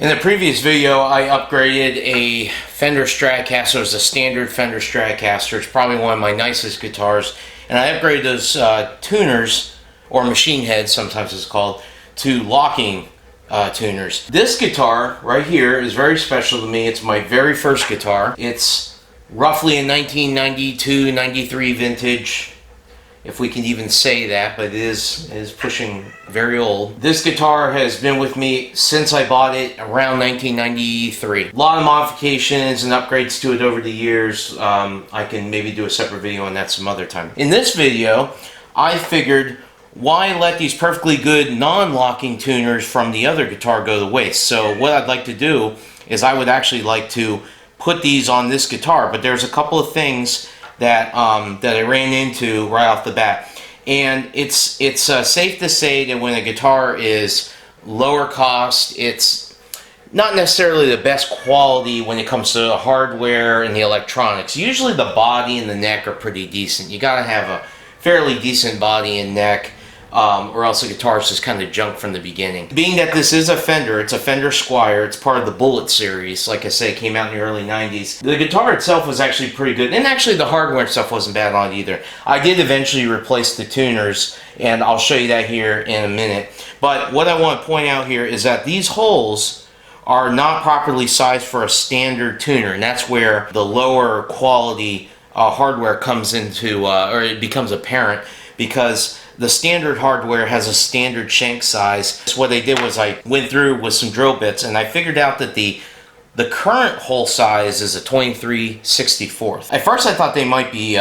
In the previous video, I upgraded a Fender Stratocaster. It was a standard Fender Stratocaster. It's probably one of my nicest guitars. And I upgraded those tuners, or machine heads sometimes it's called, to locking tuners. This guitar right here is very special to me. It's my very first guitar. It's roughly a 1992-93 vintage, if we can even say that, but it is pushing very old. This guitar has been with me since I bought it around 1993. A lot of modifications and upgrades to it over the years. I can maybe do a separate video on that some other time. In this video, I figured, why let these perfectly good non-locking tuners from the other guitar go to waste? So what I'd like to do is I would actually like to put these on this guitar, but there's a couple of things that that I ran into right off the bat, and it's safe to say that when a guitar is lower cost, it's not necessarily the best quality when it comes to the hardware and the electronics. Usually the body and the neck are pretty decent. You gotta have a fairly decent body and neck, or else the guitar is just kind of junk from the beginning. Being that this is a Fender, it's a Fender Squire, it's part of the Bullet series, like I say, it came out in the early 90s. The guitar itself was actually pretty good, and actually the hardware stuff wasn't bad on it either. I did eventually replace the tuners, and I'll show you that here in a minute. But what I want to point out here is that these holes are not properly sized for a standard tuner, and that's where the lower quality hardware comes into, or it becomes apparent, because the standard hardware has a standard shank size. So what I did was I went through with some drill bits, and I figured out that the current hole size is a 23/64. At first I thought they might be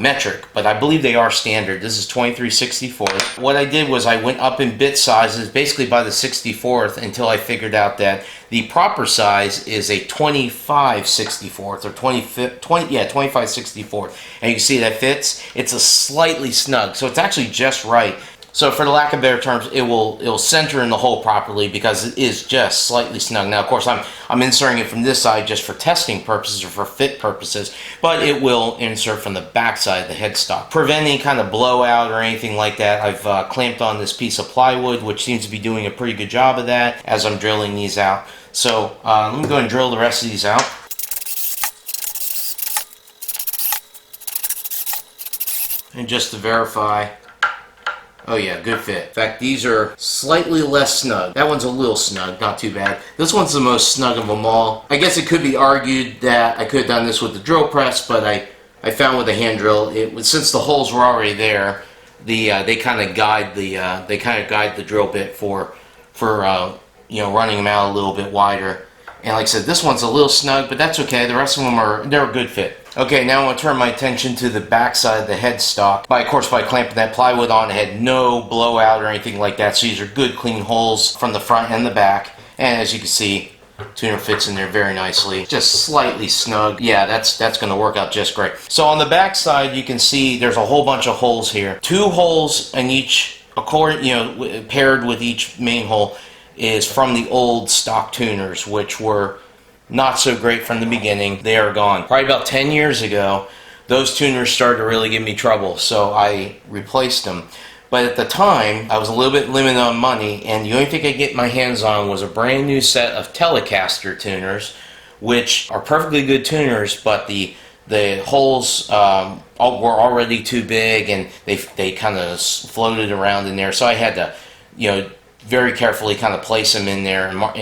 metric, but I believe they are standard. This is 23/64. What I did was I went up in bit sizes basically by the 64th until I figured out that the proper size is a 25/64 or 25/64. And you can see that fits. It's a slightly snug, so it's actually just right. So for the lack of better terms, it'll center in the hole properly because it is just slightly snug. Now, of course, I'm inserting it from this side just for testing purposes or for fit purposes, but it will insert from the back side of the headstock. Prevent any kind of blowout or anything like that, I've clamped on this piece of plywood, which seems to be doing a pretty good job of that as I'm drilling these out. So let me go and drill the rest of these out. And just to verify, oh yeah, good fit. In fact, these are slightly less snug. That one's a little snug, not too bad. This one's the most snug of them all. I guess it could be argued that I could have done this with the drill press, but I found with the hand drill, since the holes were already there, they kind of guide the drill bit for you know, running them out a little bit wider. And like I said, this one's a little snug, but that's okay. The rest of them they're a good fit. Okay, now I want to turn my attention to the back side of the headstock. Of course, by clamping that plywood on, it had no blowout or anything like that. So these are good, clean holes from the front and the back. And as you can see, tuner fits in there very nicely. Just slightly snug. Yeah, that's going to work out just great. So on the back side, you can see there's a whole bunch of holes here. 2 holes in each, paired with each main hole, is from the old stock tuners, which were not so great from the beginning. They are gone. Probably about 10 years ago, those tuners started to really give me trouble, so I replaced them. But at the time, I was a little bit limited on money, and the only thing I could get my hands on was a brand new set of Telecaster tuners, which are perfectly good tuners, but the holes were already too big, and they kind of floated around in there, so I had to, very carefully kind of place them in there and mark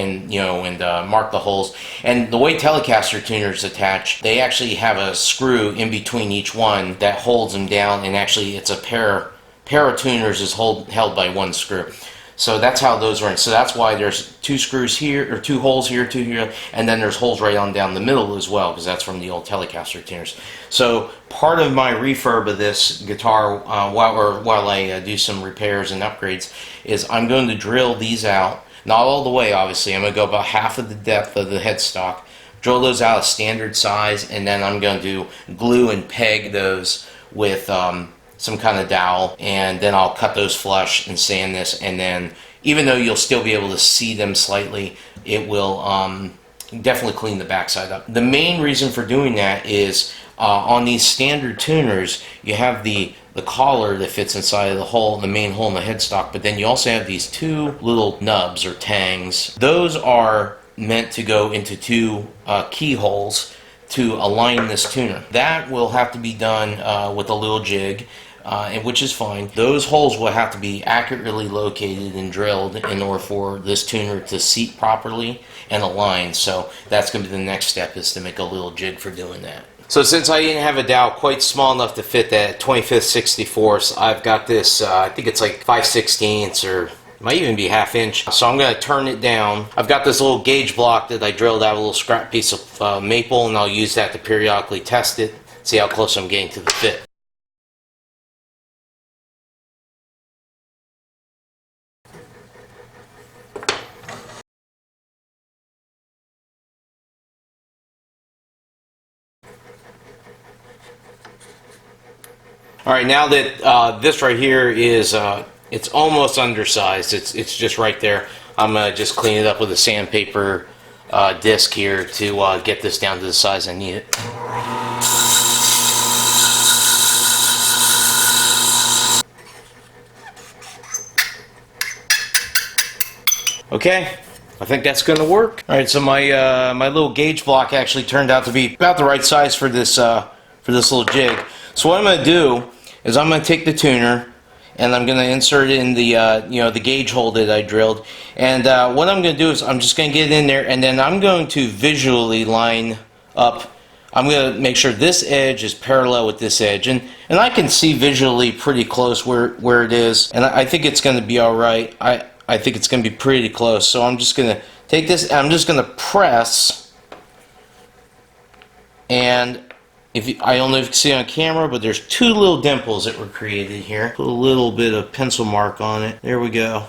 the holes. And the way Telecaster tuners attach, they actually have a screw in between each one that holds them down, and actually it's a pair of tuners is held by one screw. So that's how those are in. So that's why there's 2 screws here, or 2 holes here, 2 here, and then there's holes right on down the middle as well, because that's from the old Telecaster tuners. So part of my refurb of this guitar, while I do some repairs and upgrades, is I'm going to drill these out. Not all the way, obviously. I'm going to go about half of the depth of the headstock, drill those out a standard size, and then I'm going to glue and peg those with some kind of dowel, and then I'll cut those flush and sand this, and then even though you'll still be able to see them slightly, it will definitely clean the backside up. The main reason for doing that is on these standard tuners, you have the the collar that fits inside of the hole, the main hole in the headstock, but then you also have these two little nubs or tangs. Those are meant to go into two keyholes to align this tuner. That will have to be done with a little jig, and which is fine. Those holes will have to be accurately located and drilled in order for this tuner to seat properly and align. So that's going to be the next step, is to make a little jig for doing that. So since I didn't have a dowel quite small enough to fit that 25th 64th, I've got this, I think it's like 5/16 or might even be 1/2 inch. So I'm going to turn it down. I've got this little gauge block that I drilled out of a little scrap piece of maple, and I'll use that to periodically test it, see how close I'm getting to the fit. Alright, now that this right here is, it's almost undersized, it's just right there, I'm going to just clean it up with a sandpaper disc here to get this down to the size I need it. Okay, I think that's going to work. Alright, so my my little gauge block actually turned out to be about the right size for this little jig. So what I'm going to do is I'm going to take the tuner and I'm going to insert it in the the gauge hole that I drilled. And what I'm going to do is I'm just going to get it in there, and then I'm going to visually line up. I'm going to make sure this edge is parallel with this edge, and I can see visually pretty close where it is, and I think it's going to be all right. I think it's going to be pretty close. So I'm just going to take this and I'm just going to press, and I don't know if you can see on camera, but there's two little dimples that were created here. Put a little bit of pencil mark on it. There we go.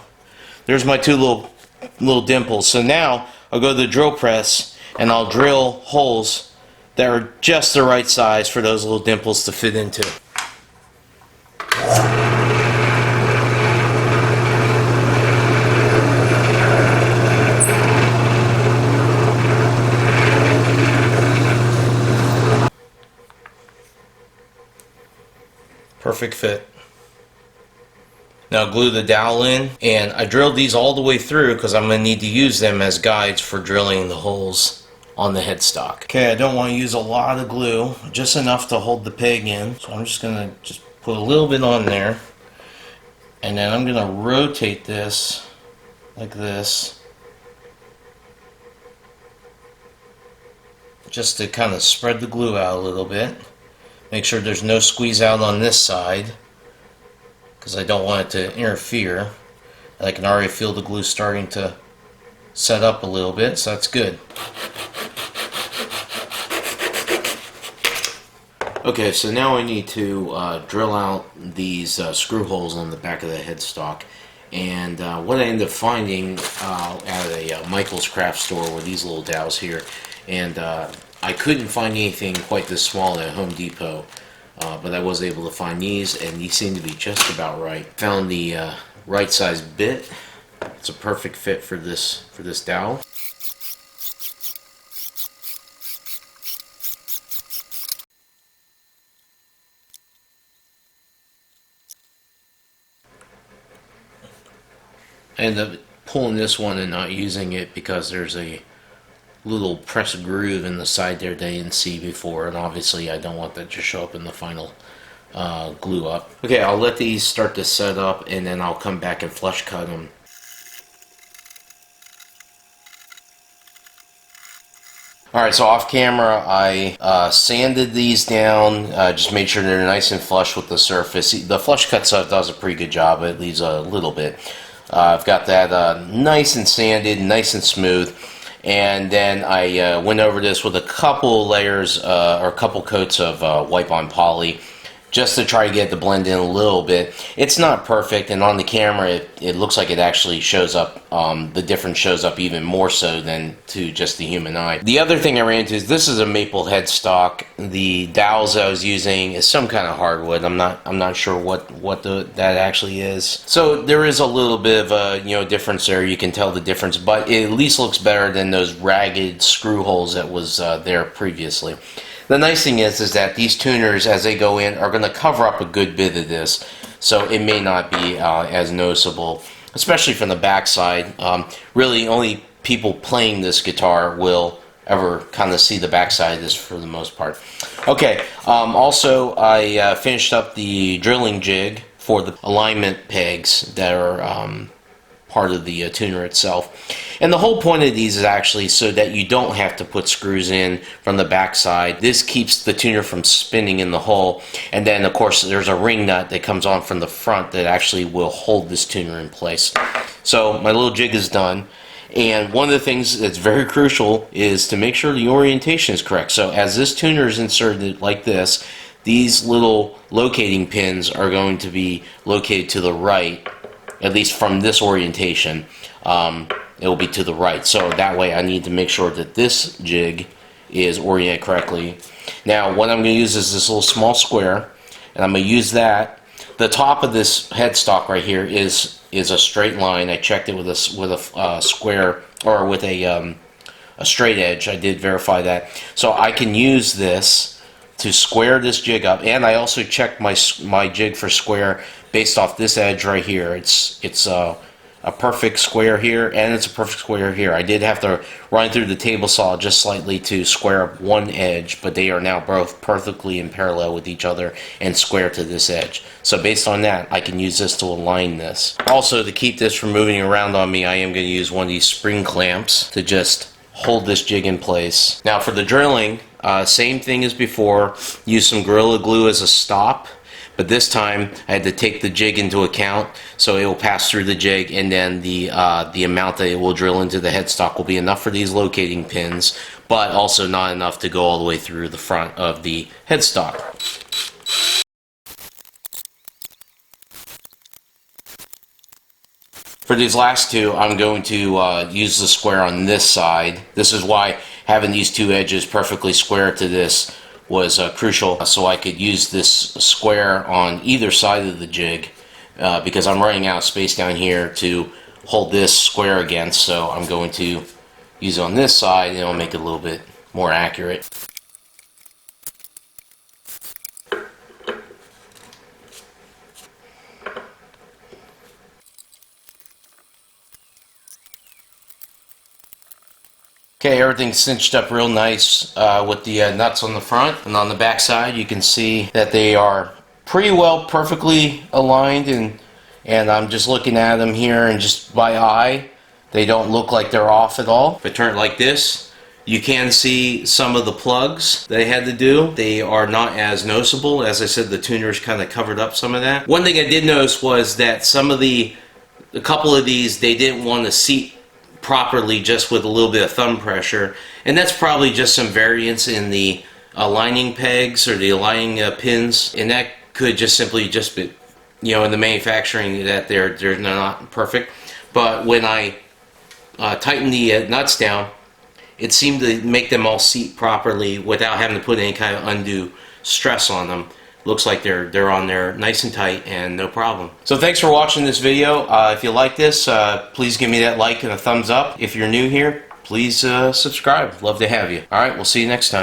There's my two little dimples. So now I'll go to the drill press and I'll drill holes that are just the right size for those little dimples to fit into. Perfect fit. Now glue the dowel in, and I drilled these all the way through because I'm going to need to use them as guides for drilling the holes on the headstock. Okay, I don't want to use a lot of glue, just enough to hold the peg in. So I'm just going to put a little bit on there, and then I'm going to rotate this like this, just to kind of spread the glue out a little bit. Make sure there's no squeeze out on this side, because I don't want it to interfere. And I can already feel the glue starting to set up a little bit, so that's good. Okay, so now I need to drill out these screw holes on the back of the headstock. And what I ended up finding at a Michael's craft store were these little dowels here. And I couldn't find anything quite this small at Home Depot, but I was able to find these, and these seem to be just about right. Found the right size bit. It's a perfect fit for this dowel. I ended up pulling this one and not using it because there's a little press groove in the side there that I didn't see before, and obviously I don't want that to show up in the final glue up. Okay, I'll let these start to set up, and then I'll come back and flush cut them. Alright, so off camera I sanded these down, just made sure they're nice and flush with the surface. The flush cut stuff does a pretty good job, it leaves a little bit. I've got that nice and sanded, nice and smooth. And then I went over this with a couple layers or a couple coats of wipe-on poly, just to try to get it to blend in a little bit. It's not perfect, and on the camera it looks like it actually shows up, the difference shows up even more so than to just the human eye. The other thing I ran into is this is a maple headstock. The dowels I was using is some kind of hardwood. I'm not sure what that actually is. So there is a little bit of a difference there. You can tell the difference, but it at least looks better than those ragged screw holes that was there previously. The nice thing is that these tuners, as they go in, are going to cover up a good bit of this, so it may not be as noticeable, especially from the backside. Really, only people playing this guitar will ever kind of see the backside of this for the most part. Okay, also I finished up the drilling jig for the alignment pegs that are part of the tuner itself. And the whole point of these is actually so that you don't have to put screws in from the backside. This keeps the tuner from spinning in the hole, and then of course there's a ring nut that comes on from the front that actually will hold this tuner in place. So my little jig is done. And one of the things that's very crucial is to make sure the orientation is correct. So as this tuner is inserted like this, these little locating pins are going to be located to the right, at least from this orientation. It will be to the right. So that way I need to make sure that this jig is oriented correctly. Now what I'm going to use is this little small square, and I'm going to use that. The top of this headstock right here is a straight line. I checked it with a square, or with a straight edge. I did verify that. So I can use this to square this jig up, and I also checked my jig for square based off this edge right here. It's a perfect square here, and it's a perfect square here. I did have to run through the table saw just slightly to square up one edge, but they are now both perfectly in parallel with each other and square to this edge. So based on that, I can use this to align this. Also, to keep this from moving around on me, I am going to use one of these spring clamps to just hold this jig in place. Now for the drilling, same thing as before. Use some Gorilla Glue as a stop. But this time I had to take the jig into account, so it will pass through the jig, and then the amount that it will drill into the headstock will be enough for these locating pins, but also not enough to go all the way through the front of the headstock. For these last two, I'm going to use the square on this side. This is why having these two edges perfectly square to this was crucial, so I could use this square on either side of the jig, because I'm running out of space down here to hold this square against. So I'm going to use it on this side, and it'll make it a little bit more accurate. Okay, everything's cinched up real nice with the nuts on the front, and on the back side you can see that they are pretty well perfectly aligned, and I'm just looking at them here, and just by eye they don't look like they're off at all. If I turn it like this, you can see some of the plugs they had to do. They are not as noticeable. As I said, the tuners kind of covered up some of that. One thing I did notice was that a couple of these, they didn't want to seat properly just with a little bit of thumb pressure, and that's probably just some variance in the aligning pegs or the aligning pins, and that could just simply just be, in the manufacturing, that they're not perfect. But when I tightened the nuts down, it seemed to make them all seat properly without having to put any kind of undue stress on them. Looks like they're on there nice and tight and no problem. So thanks for watching this video. If you like this, please give me that like and a thumbs up. If you're new here, please subscribe. Love to have you. Alright, we'll see you next time.